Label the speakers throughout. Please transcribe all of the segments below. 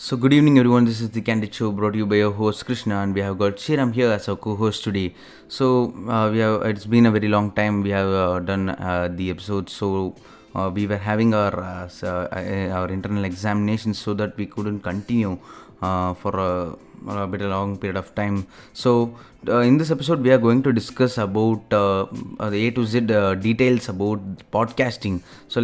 Speaker 1: So good evening everyone, this is the Candid Show brought to you by your host Krishna, and we have got Shiram here as our co-host today. It's been a very long time we have done the episode, so we were having our internal examinations, so that we couldn't continue for a bit a long period of time. So in this episode we are going to discuss about the A to Z details about podcasting. So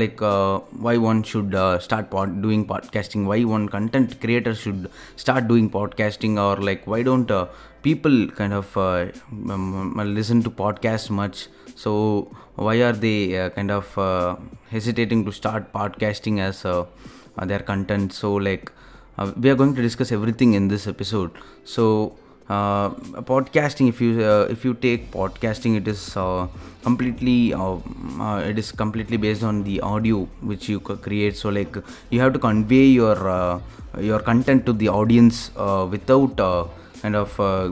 Speaker 1: why one should start doing podcasting, why one content creator should start doing podcasting, or like why don't people kind of listen to podcasts much. So why are they hesitating to start podcasting as their content. We are going to discuss everything in this episode. So podcasting, if you take podcasting, it is completely based on the audio which you create. So like you have to convey your content to the audience without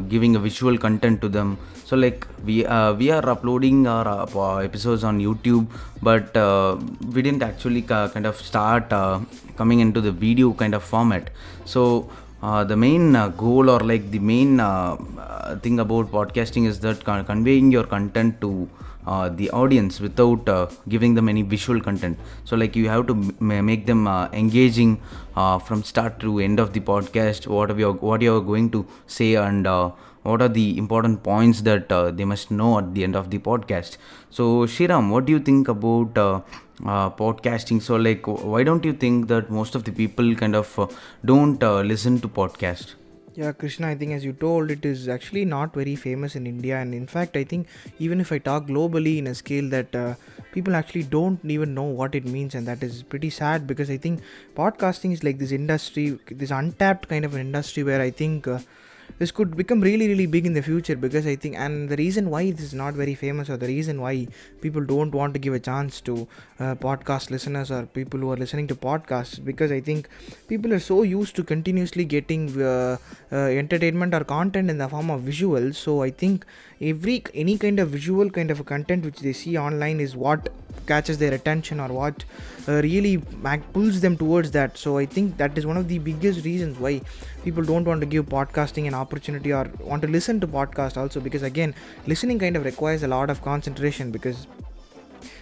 Speaker 1: giving a visual content to them. So like we are uploading our episodes on YouTube, but we didn't actually start coming into the video kind of format. So the main goal, or like the main thing about podcasting, is that conveying your content to the audience without giving them any visual content. So like you have to make them engaging from start to end of the podcast. What you are going to say, and what are the important points that they must know at the end of the podcast. So Shiram, what do you think about podcasting? So like why don't you think that most of the people don't listen to podcast?
Speaker 2: Yeah, Krishna, I think as you told, it is actually not very famous in India. And in fact, I think even if I talk globally in a scale that people actually don't even know what it means. And that is pretty sad, because I think podcasting is like this industry, this untapped kind of an industry where I think this could become really really big in the future. Because I think, and the reason why this is not very famous, or the reason why people don't want to give a chance to podcast listeners or people who are listening to podcasts, because I think people are so used to continuously getting entertainment or content in the form of visuals. So I think any kind of visual kind of a content which they see online is what catches their attention, or what really pulls them towards that. So I think that is one of the biggest reasons why people don't want to give podcasting an opportunity, or want to listen to podcast also. Because again, listening kind of requires a lot of concentration, because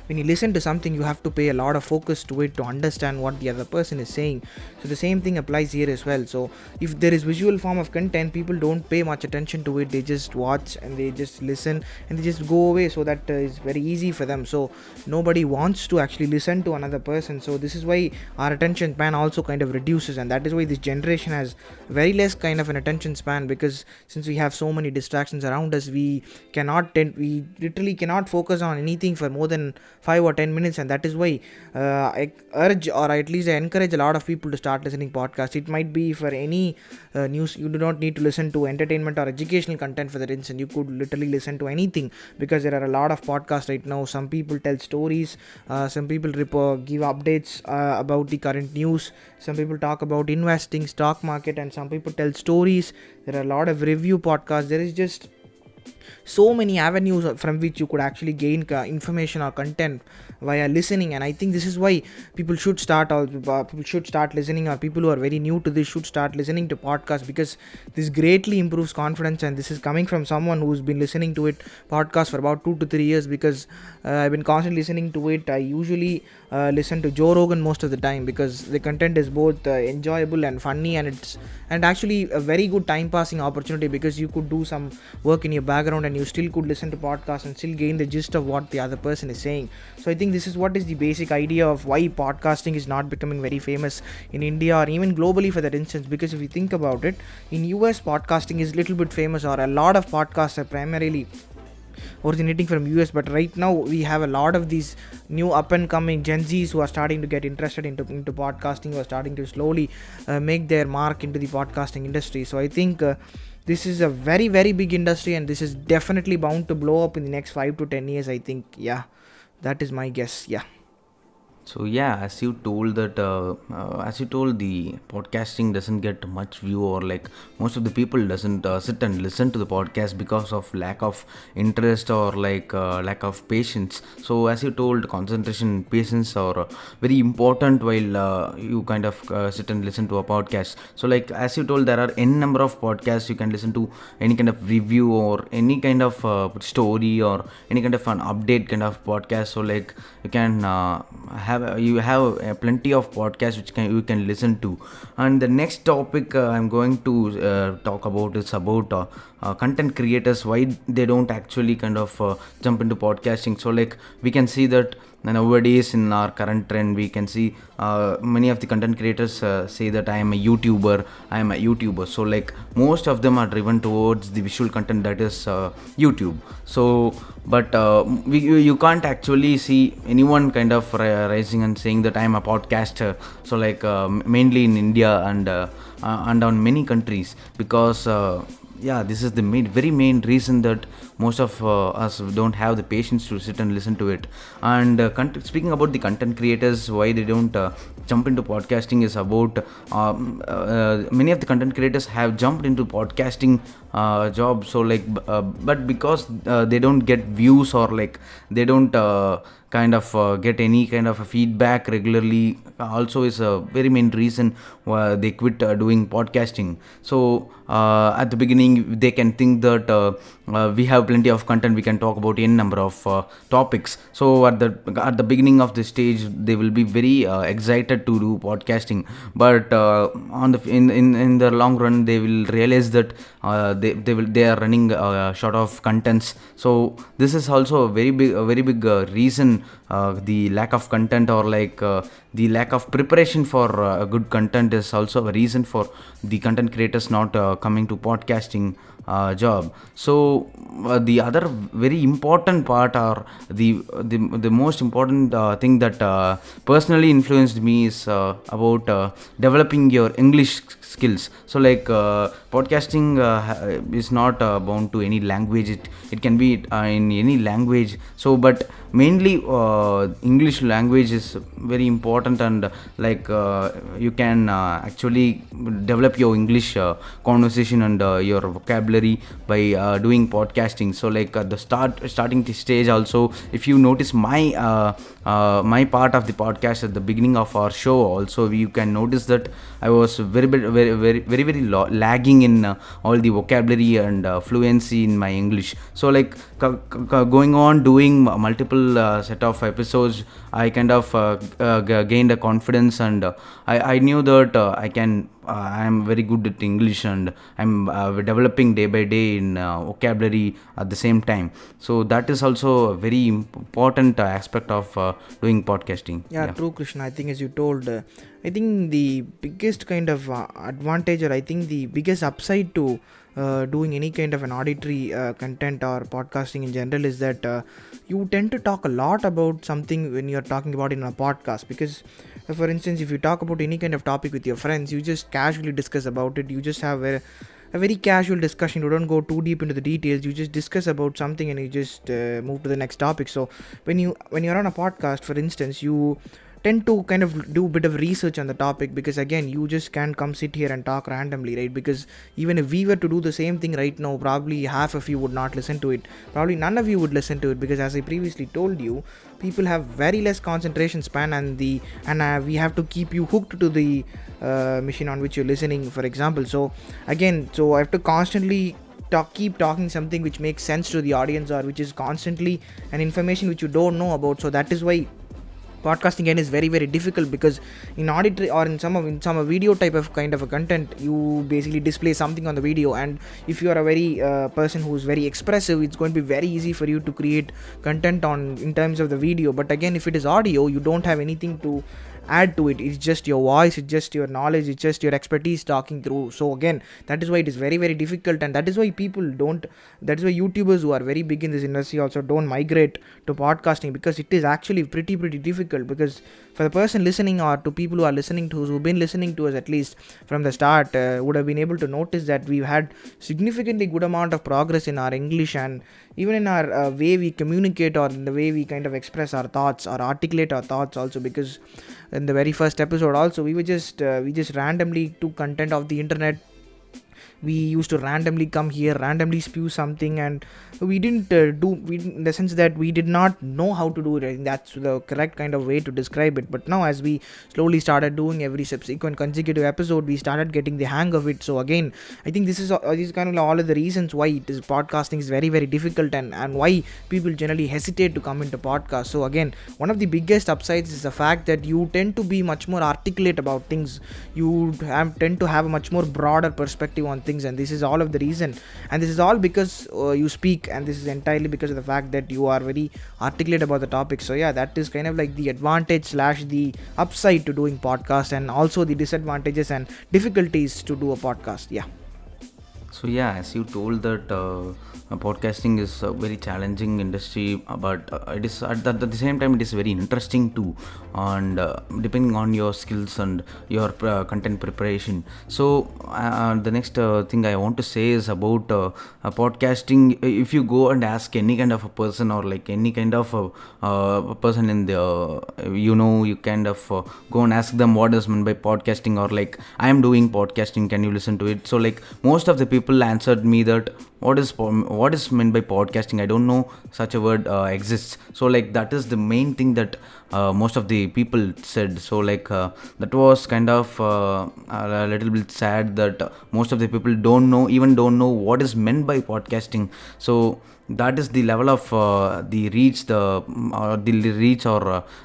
Speaker 2: when you listen to something, you have to pay a lot of focus to it to understand what the other person is saying. So the same thing applies here as well. So if there is visual form of content, people don't pay much attention to it. They just watch and they just listen and they just go away. So that is very easy for them. So nobody wants to actually listen to another person. So this is why our attention span also kind of reduces, and that is why this generation has very less kind of an attention span, because since we have so many distractions around us, we literally cannot focus on anything for more than 5 or 10 minutes. And that is why I urge, or at least I encourage a lot of people to start listening podcasts. It might be for any news. You do not need to listen to entertainment or educational content for that instance. You could literally listen to anything, because there are a lot of podcasts right now. Some people tell stories, some people give updates about the current news, some people talk about investing, stock market, and some people tell stories. There are a lot of review podcasts. There is just so many avenues from which you could actually gain information or content via listening. And I think this is why people should start listening, or people who are very new to this should start listening to podcasts, because this greatly improves confidence. And this is coming from someone who's been listening to it podcast for about 2 to 3 years, because I've been constantly listening to it. I usually listen to Joe Rogan most of the time, because the content is both enjoyable and funny, and actually a very good time passing opportunity, because you could do some work in your background and you still could listen to podcasts and still gain the gist of what the other person is saying. So I think this is what is the basic idea of why podcasting is not becoming very famous in India, or even globally for that instance. Because if you think about it, in US podcasting is little bit famous, or a lot of podcasts are primarily originating from US. But right now we have a lot of these new up and coming Gen Zs who are starting to get interested into podcasting, who are starting to slowly make their mark into the podcasting industry. So I think this is a very very big industry, and this is definitely bound to blow up in the next 5 to 10 years, I think. Yeah, that is my guess. Yeah.
Speaker 1: So yeah, as you told, the podcasting doesn't get much view, or like most of the people doesn't sit and listen to the podcast because of lack of interest, or like lack of patience. So as you told, concentration and patience are very important while you kind of sit and listen to a podcast. So like as you told, there are n number of podcasts you can listen to, any kind of review or any kind of story or any kind of an update kind of podcast. So like you can have plenty of podcasts which you can listen to. And the next topic I'm going to talk about is about content creators, why they don't actually kind of jump into podcasting. So like we can see that nowadays in our current trend, we can see many of the content creators say that I am a YouTuber. So like most of them are driven towards the visual content, that is YouTube. So but you can't actually see anyone kind of rising and saying that I am a podcaster. So like mainly in India and on many countries, because yeah, this is the very main reason that most of us don't have the patience to sit and listen to it. And speaking about the content creators, why they don't jump into podcasting is about many of the content creators have jumped into podcasting job. So like but because they don't get views, or like they don't kind of get any kind of a feedback regularly, also is a very main reason why they quit doing podcasting. So at the beginning they can think that we have plenty of content, we can talk about n number of topics. So at the beginning of the stage they will be very excited to do podcasting, but on the in the long run they will realize that they are running short of contents. So this is also a very big reason, the lack of content, or like the lack of preparation for good content is also a reason for the content creators not coming to podcasting job. So the other very important part, or the most important thing that personally influenced me is about developing your English skills. So like podcasting is not bound to any language, it can be in any language. So but mainly English language is very important, and like you can actually develop your English conversation and your vocabulary by doing podcasting. So like at the starting stage also, if you notice my part of the podcast at the beginning of our show also, you can notice that I was very lagging in all the vocabulary and fluency in my English. So like going on doing multiple set of episodes, I kind of gained a confidence, and I knew that I am very good at English, and I'm developing day by day in vocabulary at the same time. So that is also a very important aspect of doing podcasting.
Speaker 2: Yeah, true, Krishna. I think as you told, I think the biggest kind of advantage, or I think the biggest upside to doing any kind of an auditory content or podcasting in general is that you tend to talk a lot about something when you're talking about it in a podcast. Because for instance, if you talk about any kind of topic with your friends, you just casually discuss about it. You just have a very casual discussion. You don't go too deep into the details. You just discuss about something and you just move to the next topic. So when you're on a podcast, for instance, you tend to kind of do a bit of research on the topic, because again, you just can't come sit here and talk randomly, right? Because even if we were to do the same thing right now, probably half of you would not listen to it, probably none of you would listen to it, because as I previously told you, people have very less concentration span, and we have to keep you hooked to the machine on which you're listening, for example. So again, so I have to constantly keep talking something which makes sense to the audience, or which is constantly an information which you don't know about. So that is why podcasting again is very difficult, because in auditory or in some video type of kind of a content, you basically display something on the video, and if you are a very person who is very expressive, it's going to be very easy for you to create content on in terms of the video. But again, if it is audio, you don't have anything to add to it. It's just your voice, it's just your knowledge, it's just your expertise talking through. So again, that is why it is very difficult, and that is why that is why YouTubers who are very big in this industry also don't migrate to podcasting, because it is actually pretty difficult. Because for the person listening, or to people who are listening to us, who've been listening to us at least from the start, would have been able to notice that we've had significantly good amount of progress in our English, and even in our way we communicate, or in the way we kind of express our thoughts or articulate our thoughts also. Because in the very first episode also, we just randomly took content of the internet. We used to randomly come here, randomly spew something, and we didn't in the sense that we did not know how to do it. I think that's the correct kind of way to describe it. But now, as we slowly started doing every subsequent consecutive episode, we started getting the hang of it. So again, I think this is kind of all of the reasons why podcasting is very, very difficult, and why people generally hesitate to come into podcast. So again, one of the biggest upsides is the fact that you tend to be much more articulate about things. You tend to have a much more broader perspective on things, and this is all of the reason. And this is all because you speak, and this is entirely because of the fact that you are very articulate about the topic. So yeah, that is kind of like the advantage / the upside to doing podcast, and also the disadvantages and difficulties to do a podcast. Yeah.
Speaker 1: So yeah, as you told that podcasting is a very challenging industry, but it is at the same time it is very interesting too, and depending on your skills and your content preparation. So the next thing I want to say is about podcasting. If you go and ask any kind of a person, or like any kind of a person in the you kind of go and ask them what is meant by podcasting, or like I am doing podcasting, can you listen to it? So like most of the people answered me that what is meant by podcasting, I don't know such a word exists. So like that is the main thing that most of the people said. So like that was kind of a little bit sad that most of the people don't know what is meant by podcasting. So that is the level of the reach or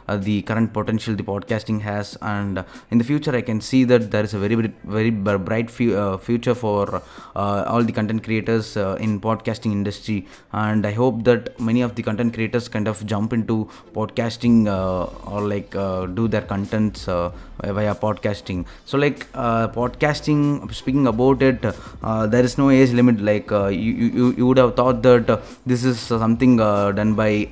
Speaker 1: the current potential the podcasting has. And in the future I can see that there is a very bright future for all the content creators in podcasting industry. And I hope that many of the content creators kind of jump into podcasting or like do their contents via podcasting. So like podcasting, speaking about it, there is no age limit. Like you would have thought that this is something done by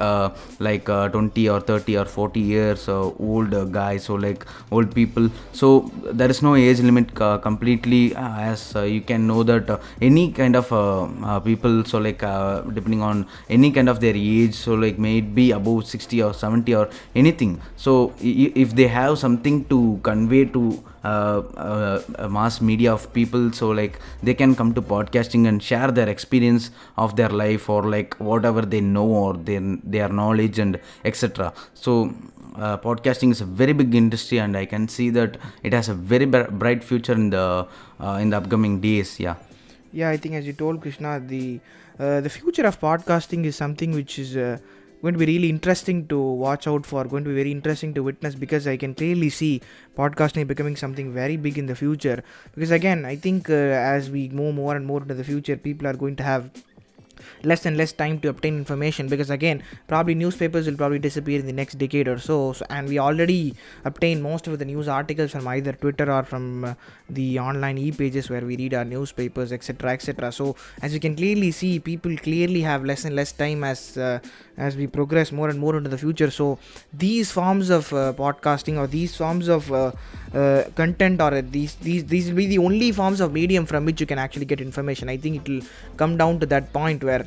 Speaker 1: 20 or 30 or 40 years old guys, so like old people. So there is no age limit completely, as you can know that any kind of people, so like depending on any kind of their age, so like may it be above 60 or 70 or anything. So if they have something to convey to a mass media of people, so like they can come to podcasting and share their experience of their life, or like whatever they know, or their knowledge and etc. So podcasting is a very big industry, and I can see that it has a very bright future in the upcoming days.
Speaker 2: I think, as you told, Krishna, the future of podcasting is something which is going to be really interesting to watch out for, going to be very interesting to witness, because I can clearly see podcasting becoming something very big in the future. Because again, I think as we move more and more into the future, people are going to have less and less time to obtain information, because again, probably newspapers will probably disappear in the next decade or so, and we already obtain most of the news articles from either Twitter or from the online e-pages where we read our newspapers, etc. So as you can clearly see, people clearly have less and less time as we progress more and more into the future. So these forms of podcasting, or these forms of content, or these will be the only forms of medium from which you can actually get information. I think it will come down to that point where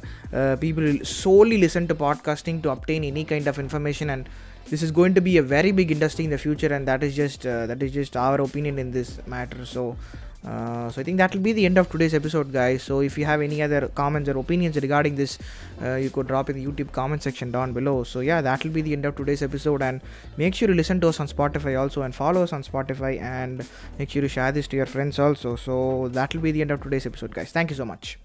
Speaker 2: people will solely listen to podcasting to obtain any kind of information, and this is going to be a very big industry in the future. And that is just our opinion in this matter. So I think that will be the end of today's episode, guys. So if you have any other comments or opinions regarding this, you could drop in the YouTube comment section down below. So yeah, that will be the end of today's episode, and make sure you listen to us on Spotify also, and follow us on Spotify, and make sure you share this to your friends also. So that will be the end of today's episode, guys. Thank you so much.